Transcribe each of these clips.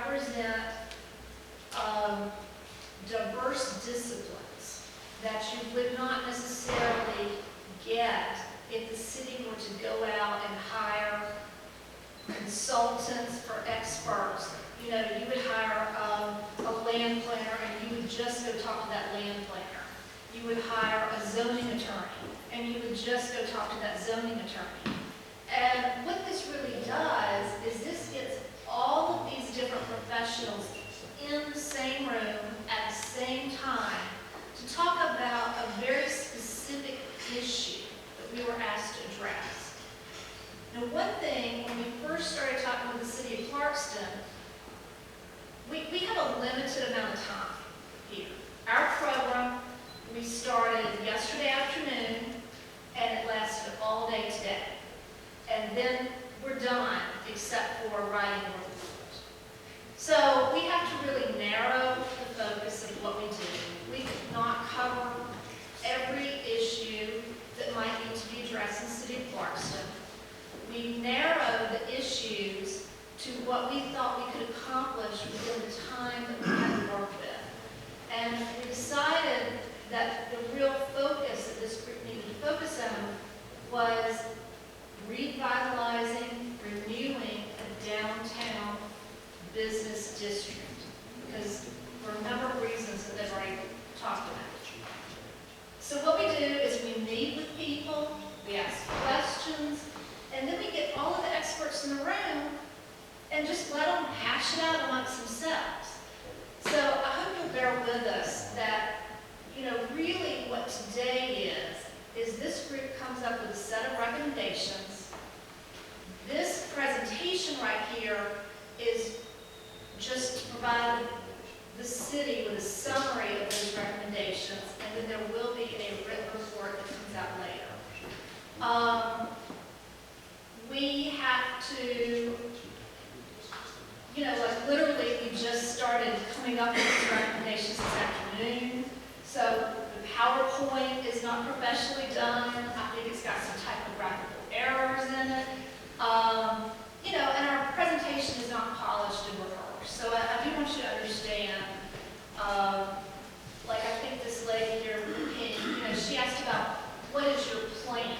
represent diverse disciplines that you would not necessarily get if the city were to go out and hire consultants or experts. You know, you would hire a land planner and you would just go talk to that land planner. You would hire a zoning attorney and you would just go talk to that zoning attorney. And what this really does is this gets all of these different professionals in the same room at the same time to talk about a very specific issue that we were asked to address. Now, one thing, when we first started talking with the city of Clarkston, we have a limited amount of time here. Our program, we started yesterday afternoon, and it lasted all day today. And then we're done, except for writing a report. So we have to really narrow the focus of what we do. We cannot cover every issue that might need to be addressed in the city of Clarkston. We narrow the issues to what we thought we could accomplish within the time that we had to work with. And we decided that the real focus that this group needed to focus on was revitalizing, renewing a downtown business district, because for a number of reasons that they've already talked about. So what we do is we meet with people, we ask questions, and then we get all of the experts in the room and just let them hash it out amongst themselves. So I hope you'll bear with us that, you know, really what today is this group comes up with a set of recommendations. This presentation right here is just to provide the city with a summary of those recommendations, and then there will be a written report that comes out later. We have to, you know, like literally we just started coming up with these recommendations this afternoon. So the PowerPoint is not professionally done. I think it's got some typographical errors in it. You know, and our presentation is not polished and rehearsed. So I do want you to understand, like I think this lady here, you know, she asked about what is your plan?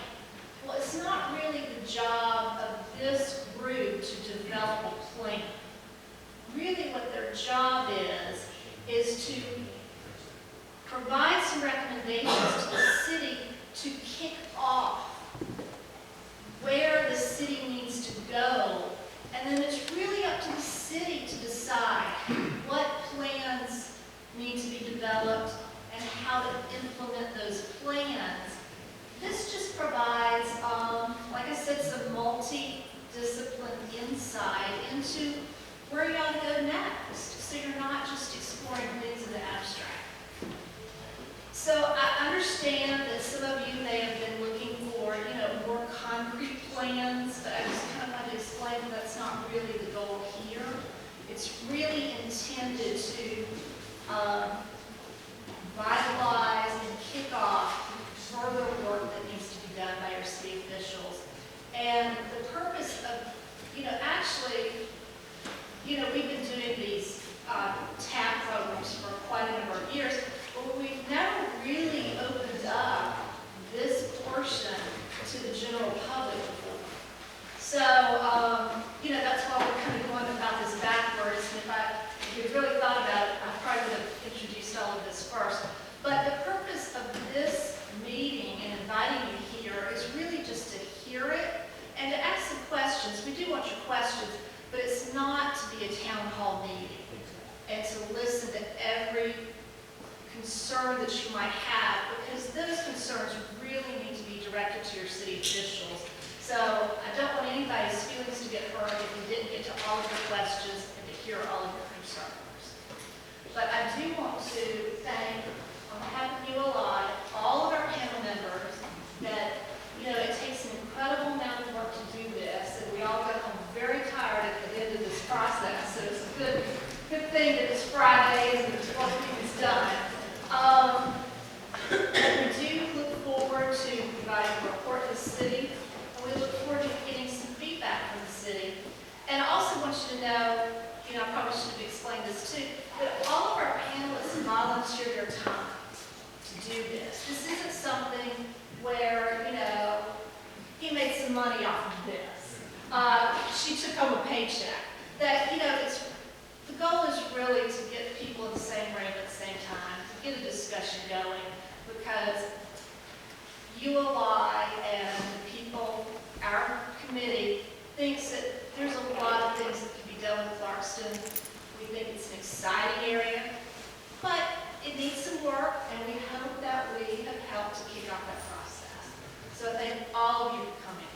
Well, it's not really the job of this group to develop a plan. Really what their job is to provide some recommendations to the city to kick off where the city needs to go. And then it's really up to the city to decide what plans need to be developed and how to implement those plans. This just provides, like I said, some multi-discipline insight into where you ought to go next, so you're not just exploring things in the abstract. So I understand that some of you may have been looking for, you know, more concrete plans, but I just kind of want to explain that that's not really the goal here. It's really intended to vitalize and kick off further work that needs to be done by our city officials. And the purpose of, you know, actually, you know, we've been doing these TAP programs for quite a number of years, but we've never really opened up this portion to the general public before. So, you know, that's why we're kind of going about this backwards. And if you really thought about it, I probably would have introduced all of this first. But the purpose of this meeting and inviting you here is really just to hear it and to ask some questions. We do want your questions, but it's not to be a town hall meeting and to listen to every concern that you might have, because those concerns really need to be directed to your city officials. So I don't want anybody's feelings to get hurt if you didn't get to all of your questions and to hear all of your concerns. But I do want to thank, on behalf of ULI, all of our panel members that, you know, it takes an incredible amount of work to do this, and we all got home very tired at the end of this process, so it's a good thing that it's Fridays and it's one thing is done. We do look forward to providing a report to the city, and we look forward to getting some feedback from the city. And I also want you to know, you know, I probably should have explained this too, but all of our panelists volunteer their time to do this. This isn't something where, you know, he made some money off of this. She took home a paycheck. That, you know, the goal is really to get people in the same room at the same time, to get a discussion going, because ULI and the people, our committee, thinks that there's a lot of things that can be done with Clarkston. We think it's an exciting area, but it needs some work, and we hope that we have helped to kick off that process. So I thank all of you for coming.